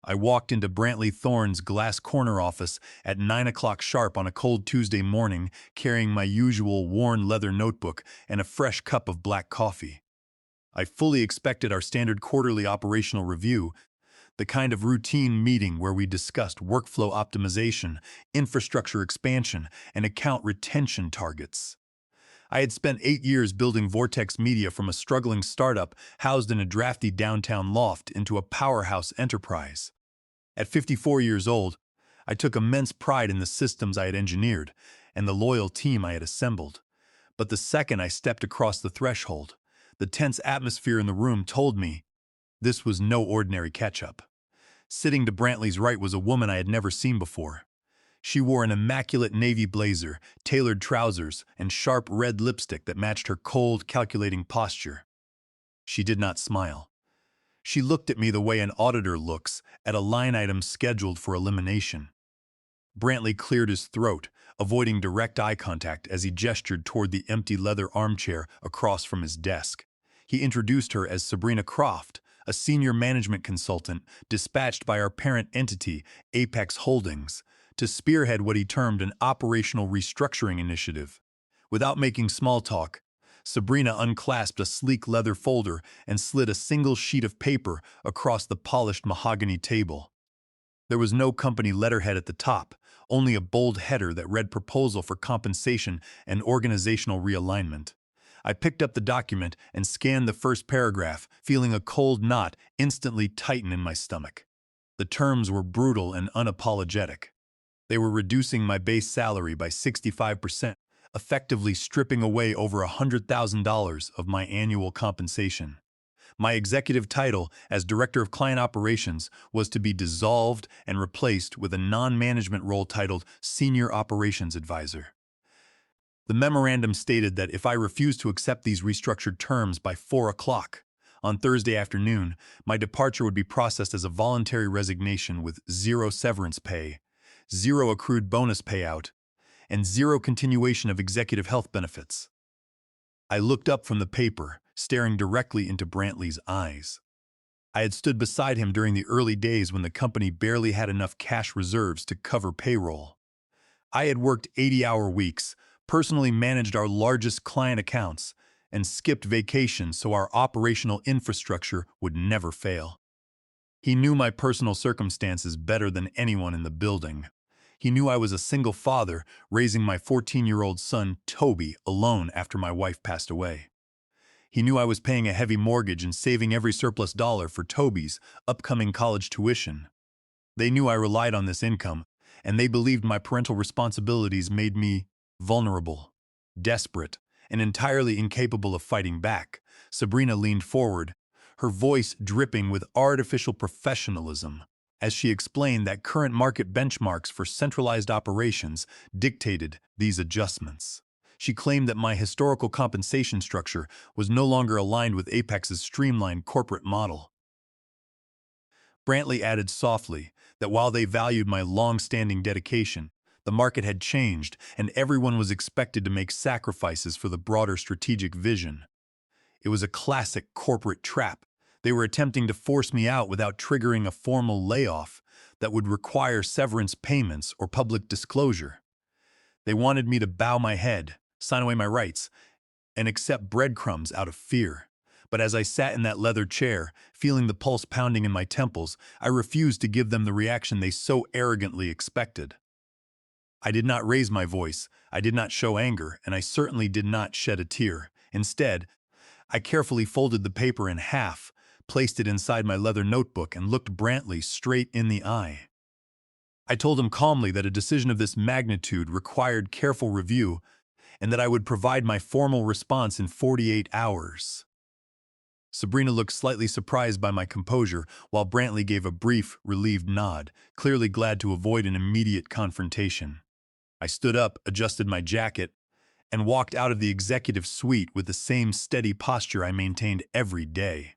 I walked into Brantley Thorne's glass corner office at 9 o'clock sharp on a cold Tuesday morning, carrying my usual worn leather notebook and a fresh cup of black coffee. I fully expected our standard quarterly operational review, the kind of routine meeting where we discussed workflow optimization, infrastructure expansion, and account retention targets. I had spent 8 years building Vortex Media from a struggling startup housed in a drafty downtown loft into a powerhouse enterprise. At 54 years old, I took immense pride in the systems I had engineered and the loyal team I had assembled. But the second I stepped across the threshold, the tense atmosphere in the room told me this was no ordinary catch-up. Sitting to Brantley's right was a woman I had never seen before. She wore an immaculate navy blazer, tailored trousers, and sharp red lipstick that matched her cold, calculating posture. She did not smile. She looked at me the way an auditor looks at a line item scheduled for elimination. Brantley cleared his throat, avoiding direct eye contact as he gestured toward the empty leather armchair across from his desk. He introduced her as Sabrina Croft, a senior management consultant dispatched by our parent entity, Apex Holdings, to spearhead what he termed an operational restructuring initiative. Without making small talk, Sabrina unclasped a sleek leather folder and slid a single sheet of paper across the polished mahogany table. There was no company letterhead at the top, only a bold header that read Proposal for Compensation and Organizational Realignment. I picked up the document and scanned the first paragraph, feeling a cold knot instantly tighten in my stomach. The terms were brutal and unapologetic. They were reducing my base salary by 65%, effectively stripping away over $100,000 of my annual compensation. My executive title as Director of Client Operations was to be dissolved and replaced with a non-management role titled Senior Operations Advisor. The memorandum stated that if I refused to accept these restructured terms by 4 o'clock on Thursday afternoon, my departure would be processed as a voluntary resignation with zero severance pay, zero accrued bonus payout, and zero continuation of executive health benefits. I looked up from the paper, staring directly into Brantley's eyes. I had stood beside him during the early days when the company barely had enough cash reserves to cover payroll. I had worked 80-hour weeks, personally managed our largest client accounts, and skipped vacations so our operational infrastructure would never fail. He knew my personal circumstances better than anyone in the building. He knew I was a single father, raising my 14-year-old son, Toby, alone after my wife passed away. He knew I was paying a heavy mortgage and saving every surplus dollar for Toby's upcoming college tuition. They knew I relied on this income, and they believed my parental responsibilities made me vulnerable, desperate, and entirely incapable of fighting back. Sabrina leaned forward, her voice dripping with artificial professionalism, as she explained that current market benchmarks for centralized operations dictated these adjustments. She claimed that my historical compensation structure was no longer aligned with Apex's streamlined corporate model. Brantley added softly that while they valued my long-standing dedication, the market had changed and everyone was expected to make sacrifices for the broader strategic vision. It was a classic corporate trap. They were attempting to force me out without triggering a formal layoff that would require severance payments or public disclosure. They wanted me to bow my head, sign away my rights, and accept breadcrumbs out of fear. But as I sat in that leather chair, feeling the pulse pounding in my temples, I refused to give them the reaction they so arrogantly expected. I did not raise my voice, I did not show anger, and I certainly did not shed a tear. Instead, I carefully folded the paper in half, placed it inside my leather notebook, and looked Brantley straight in the eye. I told him calmly that a decision of this magnitude required careful review and that I would provide my formal response in 48 hours. Sabrina looked slightly surprised by my composure, while Brantley gave a brief, relieved nod, clearly glad to avoid an immediate confrontation. I stood up, adjusted my jacket, and walked out of the executive suite with the same steady posture I maintained every day.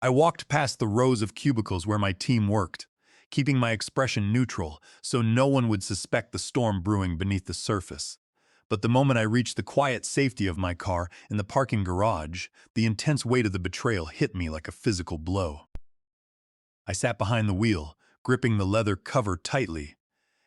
I walked past the rows of cubicles where my team worked, keeping my expression neutral so no one would suspect the storm brewing beneath the surface. But the moment I reached the quiet safety of my car in the parking garage, the intense weight of the betrayal hit me like a physical blow. I sat behind the wheel, gripping the leather cover tightly,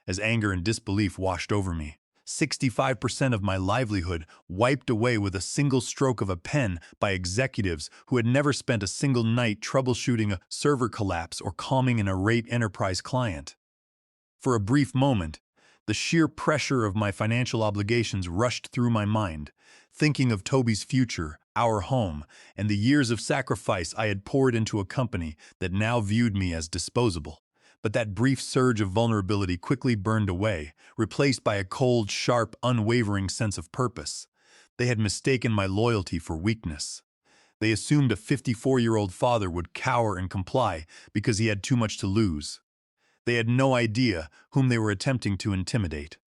as anger and disbelief washed over me. 65% of my livelihood wiped away with a single stroke of a pen by executives who had never spent a single night troubleshooting a server collapse or calming an irate enterprise client. For a brief moment, the sheer pressure of my financial obligations rushed through my mind, thinking of Toby's future, our home, and the years of sacrifice I had poured into a company that now viewed me as disposable. But that brief surge of vulnerability quickly burned away, replaced by a cold, sharp, unwavering sense of purpose. They had mistaken my loyalty for weakness. They assumed a 54-year-old father would cower and comply because he had too much to lose. They had no idea whom they were attempting to intimidate.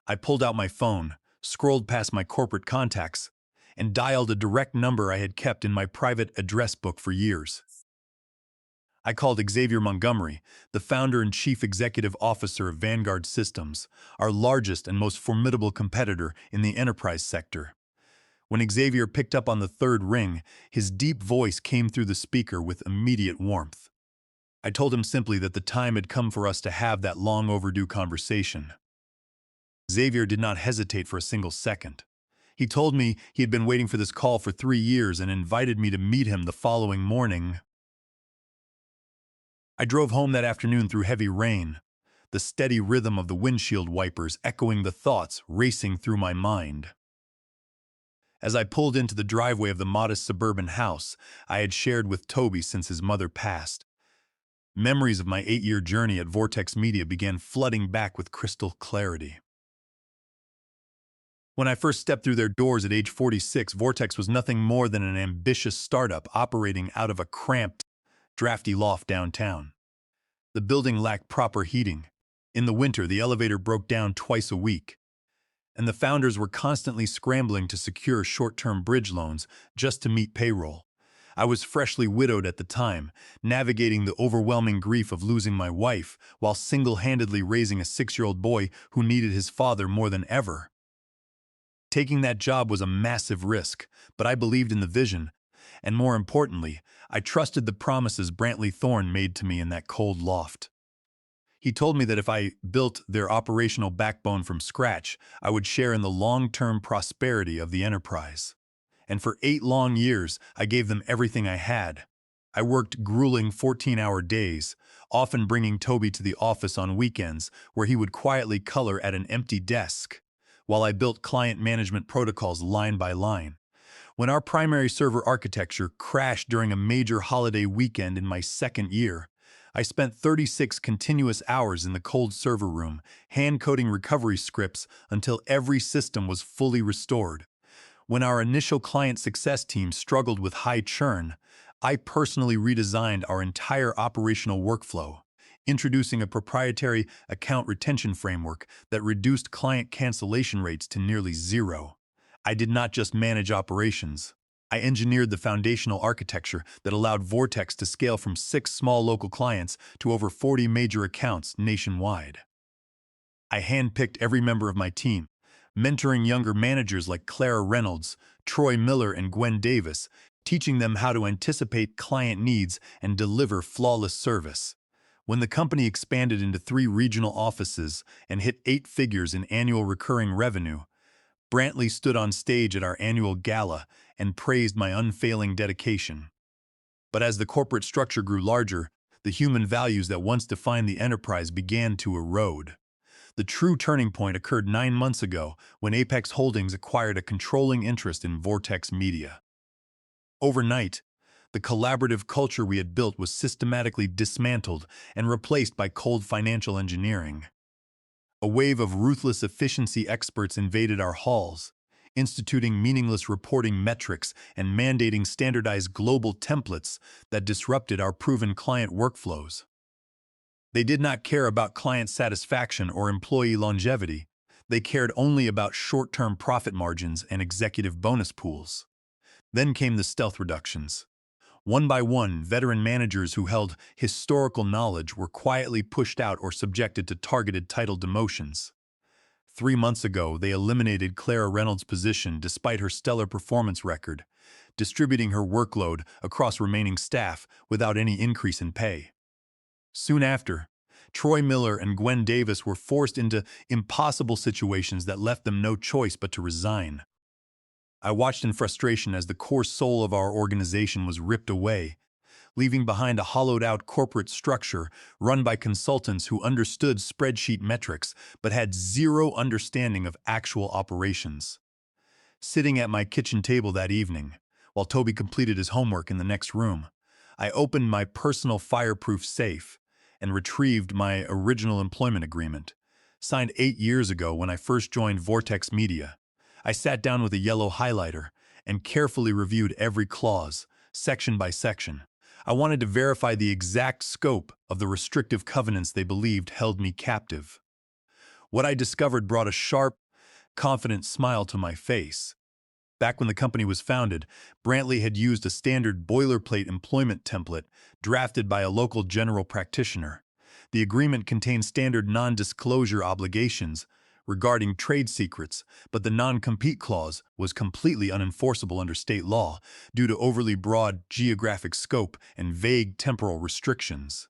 I pulled out my phone, scrolled past my corporate contacts, and dialed a direct number I had kept in my private address book for years. I called Xavier Montgomery, the founder and chief executive officer of Vanguard Systems, our largest and most formidable competitor in the enterprise sector. When Xavier picked up on the third ring, his deep voice came through the speaker with immediate warmth. I told him simply that the time had come for us to have that long overdue conversation. Xavier did not hesitate for a single second. He told me he had been waiting for this call for 3 years and invited me to meet him the following morning. I drove home that afternoon through heavy rain, the steady rhythm of the windshield wipers echoing the thoughts racing through my mind. As I pulled into the driveway of the modest suburban house I had shared with Toby since his mother passed, memories of my 8-year journey at Vortex Media began flooding back with crystal clarity. When I first stepped through their doors at age 46, Vortex was nothing more than an ambitious startup operating out of a cramped, drafty loft downtown. The building lacked proper heating. In the winter, the elevator broke down twice a week, and the founders were constantly scrambling to secure short-term bridge loans just to meet payroll. I was freshly widowed at the time, navigating the overwhelming grief of losing my wife while single-handedly raising a 6-year-old boy who needed his father more than ever. Taking that job was a massive risk, but I believed in the vision, and more importantly, I trusted the promises Brantley Thorne made to me in that cold loft. He told me that if I built their operational backbone from scratch, I would share in the long-term prosperity of the enterprise. And for 8 long years, I gave them everything I had. I worked grueling 14-hour days, often bringing Toby to the office on weekends, where he would quietly color at an empty desk, while I built client management protocols line by line. When our primary server architecture crashed during a major holiday weekend in my 2nd year, I spent 36 continuous hours in the cold server room, hand-coding recovery scripts until every system was fully restored. When our initial client success team struggled with high churn, I personally redesigned our entire operational workflow, introducing a proprietary account retention framework that reduced client cancellation rates to nearly zero. I did not just manage operations. I engineered the foundational architecture that allowed Vortex to scale from 6 small local clients to over 40 major accounts nationwide. I handpicked every member of my team, mentoring younger managers like Clara Reynolds, Troy Miller, and Gwen Davis, teaching them how to anticipate client needs and deliver flawless service. When the company expanded into 3 regional offices and hit 8 figures in annual recurring revenue, Brantley stood on stage at our annual gala and praised my unfailing dedication. But as the corporate structure grew larger, the human values that once defined the enterprise began to erode. The true turning point occurred 9 months ago when Apex Holdings acquired a controlling interest in Vortex Media. Overnight, the collaborative culture we had built was systematically dismantled and replaced by cold financial engineering. A wave of ruthless efficiency experts invaded our halls, instituting meaningless reporting metrics and mandating standardized global templates that disrupted our proven client workflows. They did not care about client satisfaction or employee longevity. They cared only about short-term profit margins and executive bonus pools. Then came the stealth reductions. One by one, veteran managers who held historical knowledge were quietly pushed out or subjected to targeted title demotions. 3 months ago, they eliminated Clara Reynolds' position despite her stellar performance record, distributing her workload across remaining staff without any increase in pay. Soon after, Troy Miller and Gwen Davis were forced into impossible situations that left them no choice but to resign. I watched in frustration as the core soul of our organization was ripped away, leaving behind a hollowed-out corporate structure run by consultants who understood spreadsheet metrics but had zero understanding of actual operations. Sitting at my kitchen table that evening, while Toby completed his homework in the next room, I opened my personal fireproof safe and retrieved my original employment agreement, signed 8 years ago when I first joined Vortex Media. I sat down with a yellow highlighter and carefully reviewed every clause, section by section. I wanted to verify the exact scope of the restrictive covenants they believed held me captive. What I discovered brought a sharp, confident smile to my face. Back when the company was founded, Brantley had used a standard boilerplate employment template drafted by a local general practitioner. The agreement contained standard non-disclosure obligations regarding trade secrets, but the non-compete clause was completely unenforceable under state law due to overly broad geographic scope and vague temporal restrictions.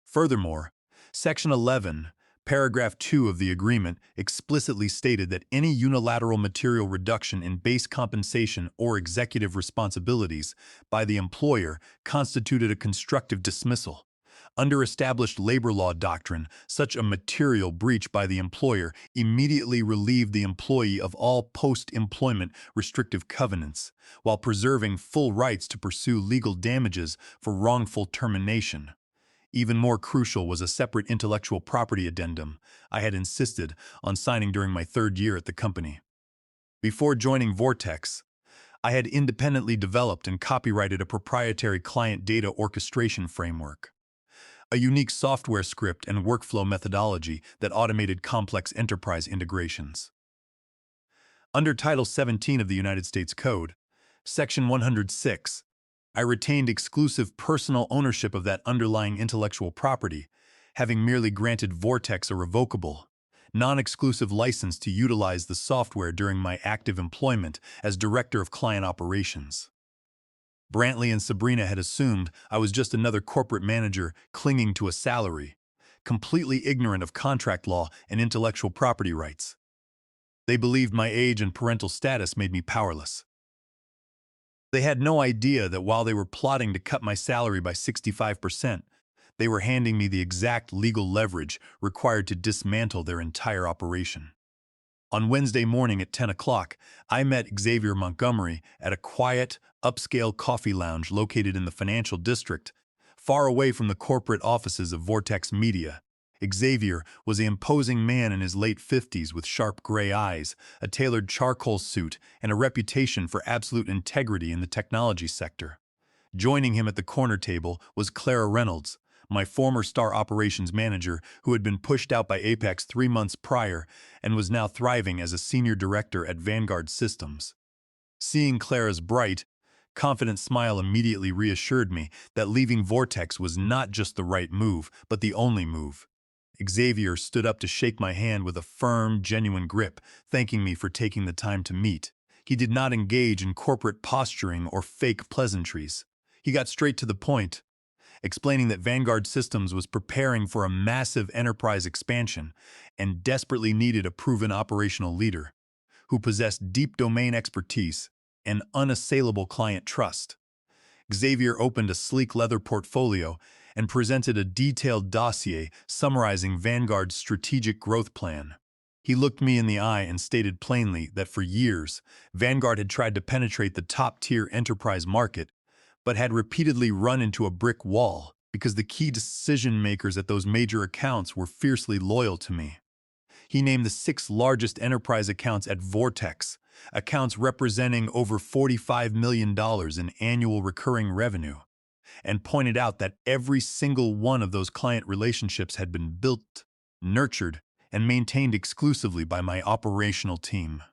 Furthermore, Section 11, Paragraph 2 of the agreement explicitly stated that any unilateral material reduction in base compensation or executive responsibilities by the employer constituted a constructive dismissal. Under established labor law doctrine, such a material breach by the employer immediately relieved the employee of all post-employment restrictive covenants, while preserving full rights to pursue legal damages for wrongful termination. Even more crucial was a separate intellectual property addendum I had insisted on signing during my 3rd year at the company. Before joining Vortex, I had independently developed and copyrighted a proprietary client data orchestration framework, a unique software script and workflow methodology that automated complex enterprise integrations. Under Title 17 of the United States Code, Section 106, I retained exclusive personal ownership of that underlying intellectual property, having merely granted Vortex a revocable, non-exclusive license to utilize the software during my active employment as Director of Client Operations. Brantley and Sabrina had assumed I was just another corporate manager clinging to a salary, completely ignorant of contract law and intellectual property rights. They believed my age and parental status made me powerless. They had no idea that while they were plotting to cut my salary by 65%, they were handing me the exact legal leverage required to dismantle their entire operation. On Wednesday morning at 10 o'clock, I met Xavier Montgomery at a quiet, upscale coffee lounge located in the financial district, far away from the corporate offices of Vortex Media. Xavier was an imposing man in his late 50s with sharp gray eyes, a tailored charcoal suit, and a reputation for absolute integrity in the technology sector. Joining him at the corner table was Clara Reynolds, my former Star Operations manager who had been pushed out by Apex 3 months prior and was now thriving as a senior director at Vanguard Systems. Seeing Clara's bright, confident smile immediately reassured me that leaving Vortex was not just the right move, but the only move. Xavier stood up to shake my hand with a firm, genuine grip, thanking me for taking the time to meet. He did not engage in corporate posturing or fake pleasantries. He got straight to the point, explaining that Vanguard Systems was preparing for a massive enterprise expansion and desperately needed a proven operational leader who possessed deep domain expertise and unassailable client trust. Xavier opened a sleek leather portfolio and presented a detailed dossier summarizing Vanguard's strategic growth plan. He looked me in the eye and stated plainly that for years, Vanguard had tried to penetrate the top-tier enterprise market, but had repeatedly run into a brick wall because the key decision-makers at those major accounts were fiercely loyal to me. He named the 6 largest enterprise accounts at Vortex, accounts representing over $45 million in annual recurring revenue, and pointed out that every single one of those client relationships had been built, nurtured, and maintained exclusively by my operational team.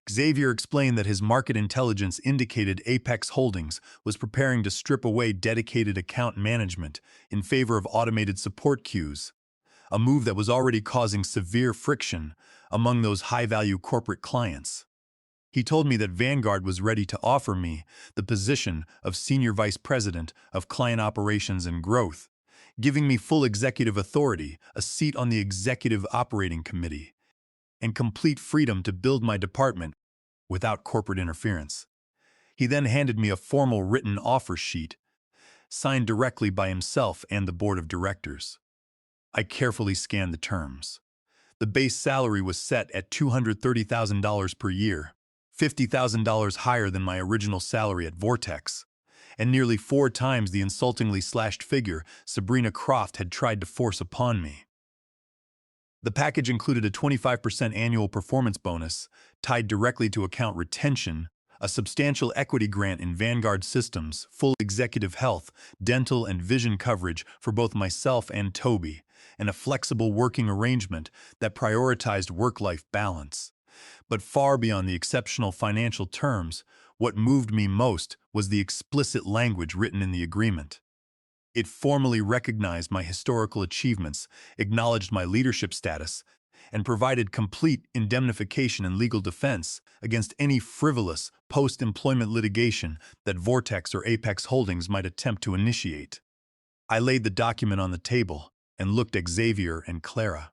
Xavier explained that his market intelligence indicated Apex Holdings was preparing to strip away dedicated account management in favor of automated support queues, a move that was already causing severe friction among those high-value corporate clients. He told me that Vanguard was ready to offer me the position of Senior Vice President of Client Operations and Growth, giving me full executive authority, a seat on the executive operating committee, and complete freedom to build my department without corporate interference. He then handed me a formal written offer sheet, signed directly by himself and the board of directors. I carefully scanned the terms. The base salary was set at $230,000 per year, $50,000 higher than my original salary at Vortex, and nearly 4 times the insultingly slashed figure Sabrina Croft had tried to force upon me. The package included a 25% annual performance bonus tied directly to account retention, a substantial equity grant in Vanguard Systems, full executive health, dental, and vision coverage for both myself and Toby, and a flexible working arrangement that prioritized work-life balance. But far beyond the exceptional financial terms, what moved me most was the explicit language written in the agreement. It formally recognized my historical achievements, acknowledged my leadership status, and provided complete indemnification and legal defense against any frivolous post-employment litigation that Vortex or Apex Holdings might attempt to initiate. I laid the document on the table and looked at Xavier and Clara.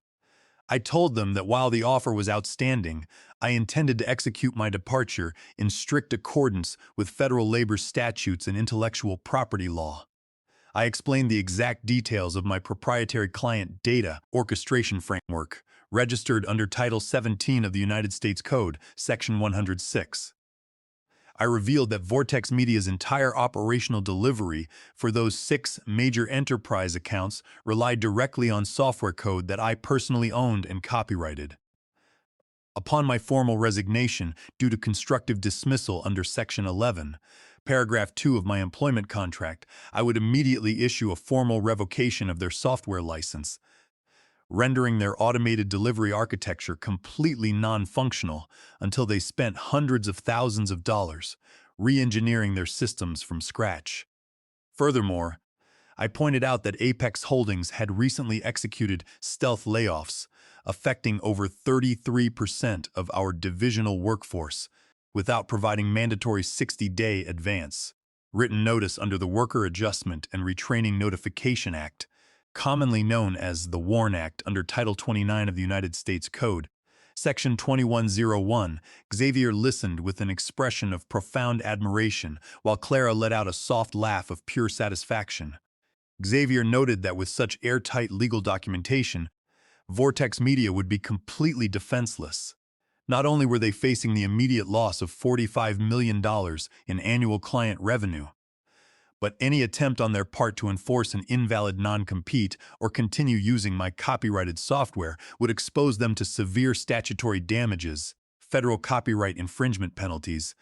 I told them that while the offer was outstanding, I intended to execute my departure in strict accordance with federal labor statutes and intellectual property law. I explained the exact details of my proprietary client data orchestration framework, registered under Title 17 of the United States Code, Section 106. I revealed that Vortex Media's entire operational delivery for those 6 major enterprise accounts relied directly on software code that I personally owned and copyrighted. Upon my formal resignation due to constructive dismissal under Section 11, Paragraph 2 of my employment contract, I would immediately issue a formal revocation of their software license, rendering their automated delivery architecture completely non-functional until they spent hundreds of thousands of dollars re-engineering their systems from scratch. Furthermore, I pointed out that Apex Holdings had recently executed stealth layoffs, affecting over 33% of our divisional workforce, without providing mandatory 60-day advance written notice under the Worker Adjustment and Retraining Notification Act, commonly known as the WARN Act under Title 29 of the United States Code. Section 2101, Xavier listened with an expression of profound admiration, while Clara let out a soft laugh of pure satisfaction. Xavier noted that with such airtight legal documentation, Vortex Media would be completely defenseless. Not only were they facing the immediate loss of $45 million in annual client revenue, but any attempt on their part to enforce an invalid non-compete or continue using my copyrighted software would expose them to severe statutory damages, federal copyright infringement penalties,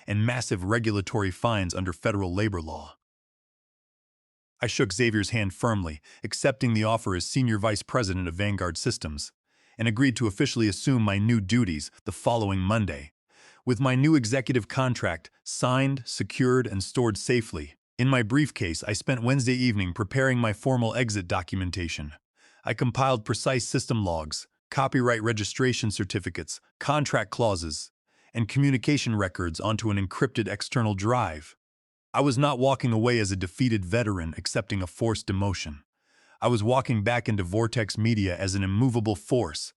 and massive regulatory fines under federal labor law. I shook Xavier's hand firmly, accepting the offer as Senior Vice President of Vanguard Systems, and agreed to officially assume my new duties the following Monday. With my new executive contract signed, secured, and stored safely, in my briefcase, I spent Wednesday evening preparing my formal exit documentation. I compiled precise system logs, copyright registration certificates, contract clauses, and communication records onto an encrypted external drive. I was not walking away as a defeated veteran accepting a forced demotion. I was walking back into Vortex Media as an immovable force,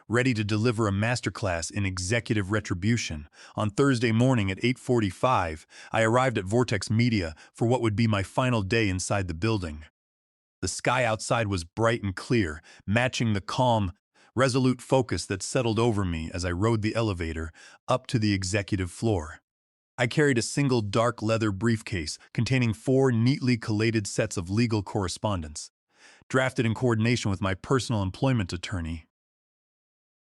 ready to deliver a masterclass in executive retribution. On Thursday morning at 8:45, I arrived at Vortex Media for what would be my final day inside the building. The sky outside was bright and clear, matching the calm, resolute focus that settled over me as I rode the elevator up to the executive floor. I carried a single dark leather briefcase containing 4 neatly collated sets of legal correspondence, drafted in coordination with my personal employment attorney.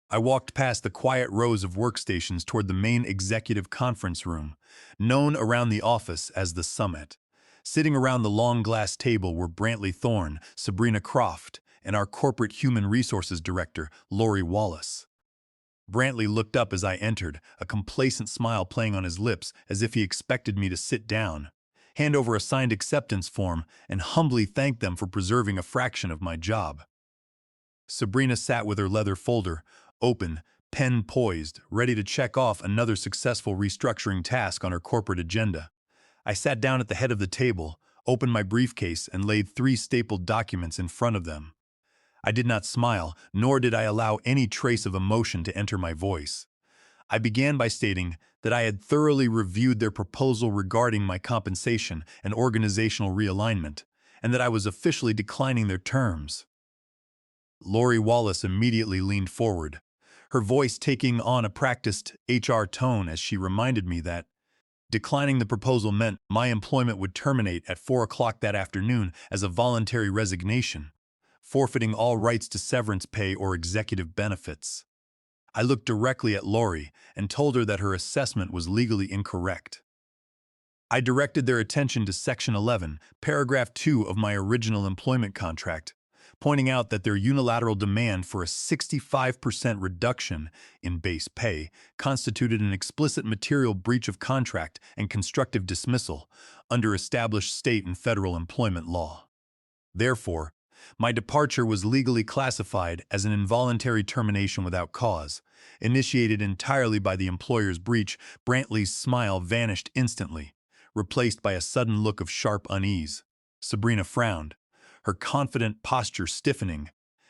I walked past the quiet rows of workstations toward the main executive conference room, known around the office as the Summit. Sitting around the long glass table were Brantley Thorne, Sabrina Croft, and our corporate human resources director, Lori Wallace. Brantley looked up as I entered, a complacent smile playing on his lips as if he expected me to sit down, hand over a signed acceptance form, and humbly thank them for preserving a fraction of my job. Sabrina sat with her leather folder, open, pen poised, ready to check off another successful restructuring task on her corporate agenda. I sat down at the head of the table, opened my briefcase, and laid 3 stapled documents in front of them. I did not smile, nor did I allow any trace of emotion to enter my voice. I began by stating that I had thoroughly reviewed their proposal regarding my compensation and organizational realignment, and that I was officially declining their terms. Lori Wallace immediately leaned forward, her voice taking on a practiced HR tone as she reminded me that declining the proposal meant my employment would terminate at 4 o'clock that afternoon as a voluntary resignation, forfeiting all rights to severance pay or executive benefits. I looked directly at Lori and told her that her assessment was legally incorrect. I directed their attention to Section 11, Paragraph 2 of my original employment contract, pointing out that their unilateral demand for a 65% reduction in base pay constituted an explicit material breach of contract and constructive dismissal under established state and federal employment law. Therefore, my departure was legally classified as an involuntary termination without cause, initiated entirely by the employer's breach. Brantley's smile vanished instantly, replaced by a sudden look of sharp unease. Sabrina frowned, her confident posture stiffening,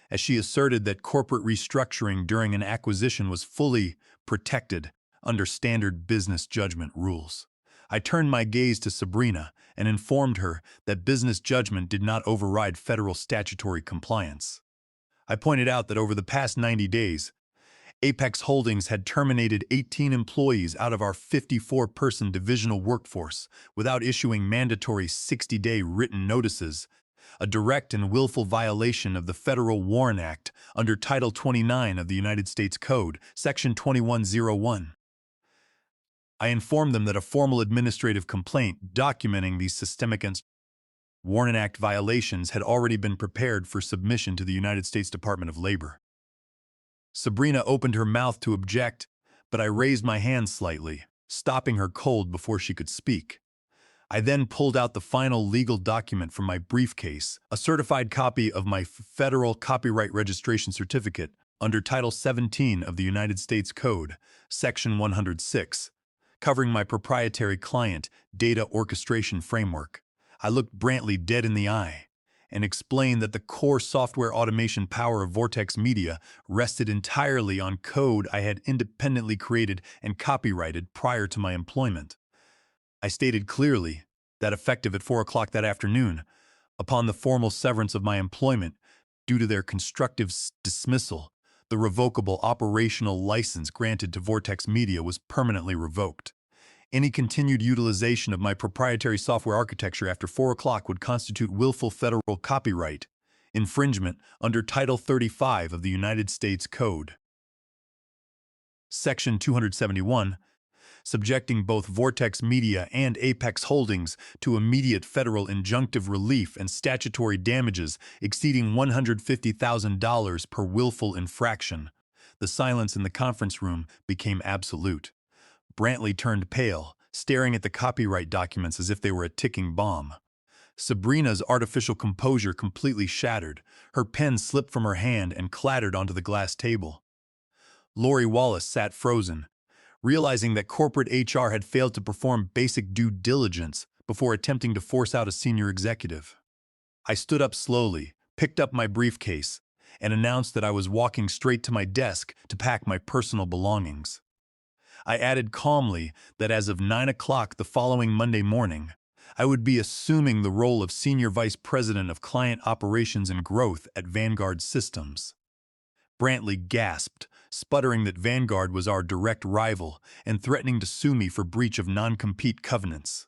as she asserted that corporate restructuring during an acquisition was fully protected under standard business judgment rules. I turned my gaze to Sabrina and informed her that business judgment did not override federal statutory compliance. I pointed out that over the past 90 days, Apex Holdings had terminated 18 employees out of our 54-person divisional workforce without issuing mandatory 60-day written notices, a direct and willful violation of the Federal WARN Act under Title 29 of the United States Code, Section 2101. I informed them that a formal administrative complaint documenting these systemic WARN Act violations had already been prepared for submission to the United States Department of Labor. Sabrina opened her mouth to object, but I raised my hand slightly, stopping her cold before she could speak. I then pulled out the final legal document from my briefcase, a certified copy of my federal copyright registration certificate under Title 17 of the United States Code, Section 106, covering my proprietary client data orchestration framework. I looked Brantley dead in the eye and explained that the core software automation power of Vortex Media rested entirely on code I had independently created and copyrighted prior to my employment. I stated clearly that effective at 4 o'clock that afternoon, upon the formal severance of my employment due to their constructive dismissal, the revocable operational license granted to Vortex Media was permanently revoked. Any continued utilization of my proprietary software architecture after 4 o'clock would constitute willful federal copyright infringement under Title 35 of the United States Code. Section 271, subjecting both Vortex Media and Apex Holdings to immediate federal injunctive relief and statutory damages exceeding $150,000 per willful infraction. The silence in the conference room became absolute. Brantley turned pale, staring at the copyright documents as if they were a ticking bomb. Sabrina's artificial composure completely shattered. Her pen slipped from her hand and clattered onto the glass table. Lori Wallace sat frozen, realizing that corporate HR had failed to perform basic due diligence before attempting to force out a senior executive. I stood up slowly, picked up my briefcase, and announced that I was walking straight to my desk to pack my personal belongings. I added calmly that as of 9 o'clock the following Monday morning, I would be assuming the role of Senior Vice President of Client Operations and Growth at Vanguard Systems. Brantley gasped, sputtering that Vanguard was our direct rival and threatening to sue me for breach of non-compete covenants.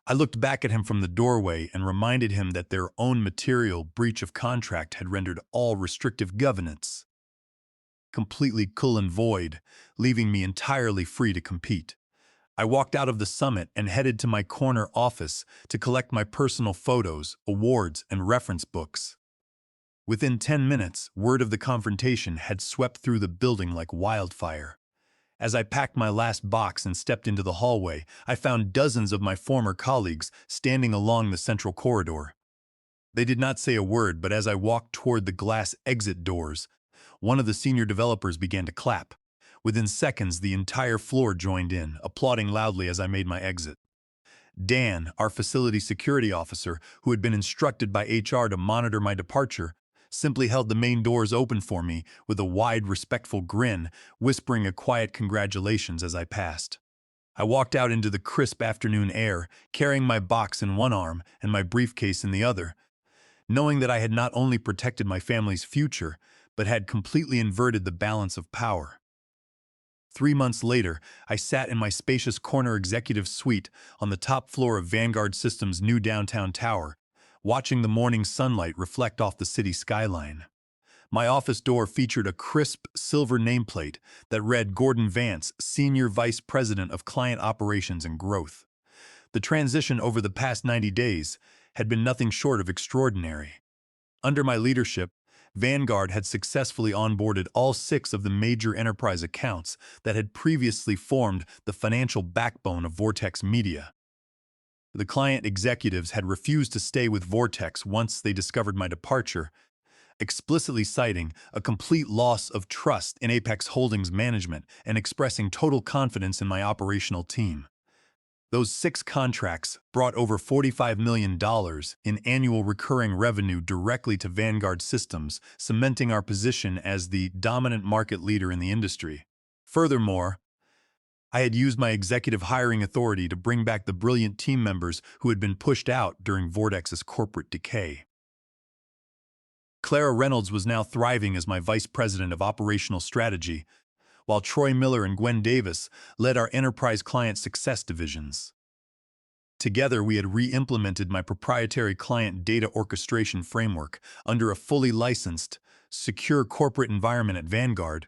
I looked back at him from the doorway and reminded him that their own material breach of contract had rendered all restrictive covenants completely null and void, leaving me entirely free to compete. I walked out of the summit and headed to my corner office to collect my personal photos, awards, and reference books. Within 10 minutes, word of the confrontation had swept through the building like wildfire. As I packed my last box and stepped into the hallway, I found dozens of my former colleagues standing along the central corridor. They did not say a word, but as I walked toward the glass exit doors, one of the senior developers began to clap. Within seconds, the entire floor joined in, applauding loudly as I made my exit. Dan, our facility security officer, who had been instructed by HR to monitor my departure, simply held the main doors open for me with a wide, respectful grin, whispering a quiet congratulations as I passed. I walked out into the crisp afternoon air, carrying my box in one arm and my briefcase in the other, knowing that I had not only protected my family's future, but had completely inverted the balance of power. 3 months later, I sat in my spacious corner executive suite on the top floor of Vanguard Systems' new downtown tower, watching the morning sunlight reflect off the city skyline. My office door featured a crisp silver nameplate that read Gordon Vance, Senior Vice President of Client Operations and Growth. The transition over the past 90 days had been nothing short of extraordinary. Under my leadership, Vanguard had successfully onboarded all 6 of the major enterprise accounts that had previously formed the financial backbone of Vortex Media. The client executives had refused to stay with Vortex once they discovered my departure, explicitly citing a complete loss of trust in Apex Holdings management and expressing total confidence in my operational team. Those 6 contracts brought over $45 million in annual recurring revenue directly to Vanguard Systems, cementing our position as the dominant market leader in the industry. Furthermore, I had used my executive hiring authority to bring back the brilliant team members who had been pushed out during Vortex's corporate decay. Clara Reynolds was now thriving as my vice president of operational strategy, while Troy Miller and Gwen Davis led our enterprise client success divisions. Together, we had re-implemented my proprietary client data orchestration framework under a fully licensed, secure corporate environment at Vanguard,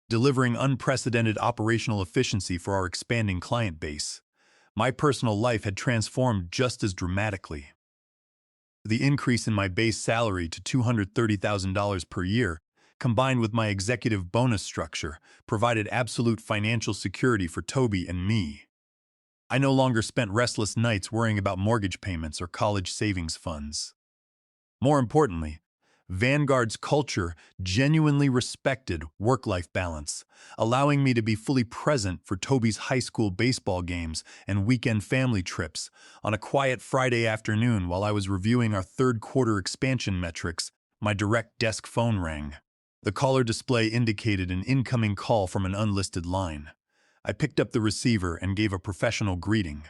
delivering unprecedented operational efficiency for our expanding client base. My personal life had transformed just as dramatically. The increase in my base salary to $230,000 per year, combined with my executive bonus structure, provided absolute financial security for Toby and me. I no longer spent restless nights worrying about mortgage payments or college savings funds. More importantly, Vanguard's culture genuinely respected work-life balance, allowing me to be fully present for Toby's high school baseball games and weekend family trips. On a quiet Friday afternoon while I was reviewing our third-quarter expansion metrics, my direct desk phone rang. The caller display indicated an incoming call from an unlisted line. I picked up the receiver and gave a professional greeting.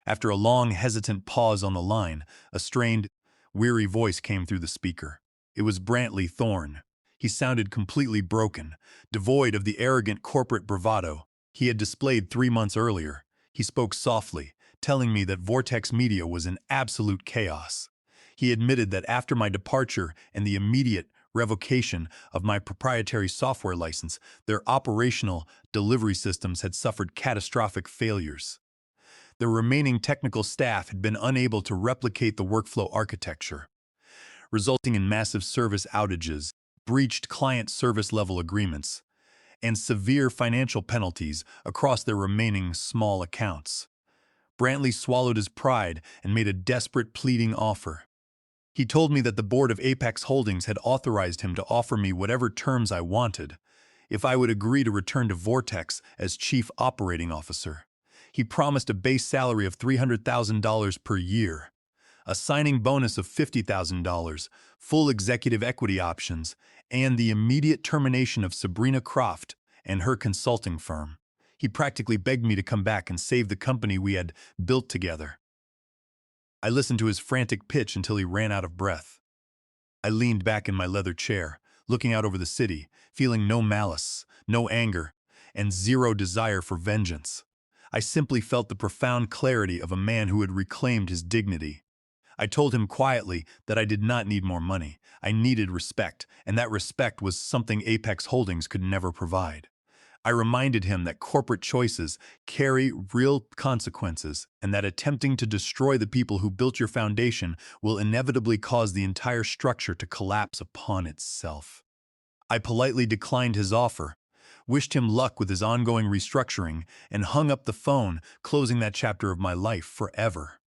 After a long, hesitant pause on the line, a strained, weary voice came through the speaker. It was Brantley Thorne. He sounded completely broken, devoid of the arrogant corporate bravado he had displayed 3 months earlier. He spoke softly, telling me that Vortex Media was in absolute chaos. He admitted that after my departure and the immediate revocation of my proprietary software license, their operational delivery systems had suffered catastrophic failures. The remaining technical staff had been unable to replicate the workflow architecture, resulting in massive service outages, breached client service-level agreements, and severe financial penalties across their remaining small accounts. Brantley swallowed his pride and made a desperate pleading offer. He told me that the board of Apex Holdings had authorized him to offer me whatever terms I wanted if I would agree to return to Vortex as Chief Operating Officer. He promised a base salary of $300,000 per year, a signing bonus of $50,000, full executive equity options, and the immediate termination of Sabrina Croft and her consulting firm. He practically begged me to come back and save the company we had built together. I listened to his frantic pitch until he ran out of breath. I leaned back in my leather chair, looking out over the city, feeling no malice, no anger, and zero desire for vengeance. I simply felt the profound clarity of a man who had reclaimed his dignity. I told him quietly that I did not need more money. I needed respect, and that respect was something Apex Holdings could never provide. I reminded him that corporate choices carry real consequences and that attempting to destroy the people who built your foundation will inevitably cause the entire structure to collapse upon itself. I politely declined his offer, wished him luck with his ongoing restructuring, and hung up the phone, closing that chapter of my life forever.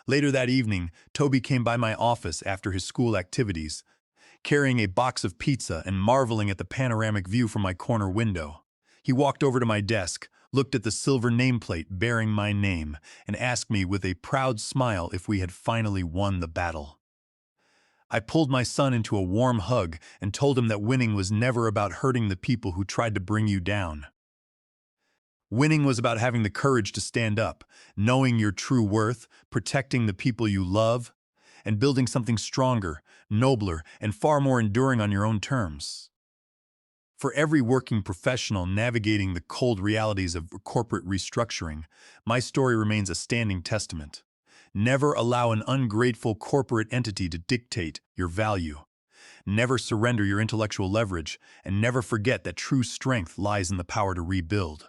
Later that evening, Toby came by my office after his school activities, carrying a box of pizza and marveling at the panoramic view from my corner window. He walked over to my desk, looked at the silver nameplate bearing my name, and asked me with a proud smile if we had finally won the battle. I pulled my son into a warm hug and told him that winning was never about hurting the people who tried to bring you down. Winning was about having the courage to stand up, knowing your true worth, protecting the people you love, and building something stronger, nobler, and far more enduring on your own terms. For every working professional navigating the cold realities of corporate restructuring, my story remains a standing testament. Never allow an ungrateful corporate entity to dictate your value. Never surrender your intellectual leverage, and never forget that true strength lies in the power to rebuild.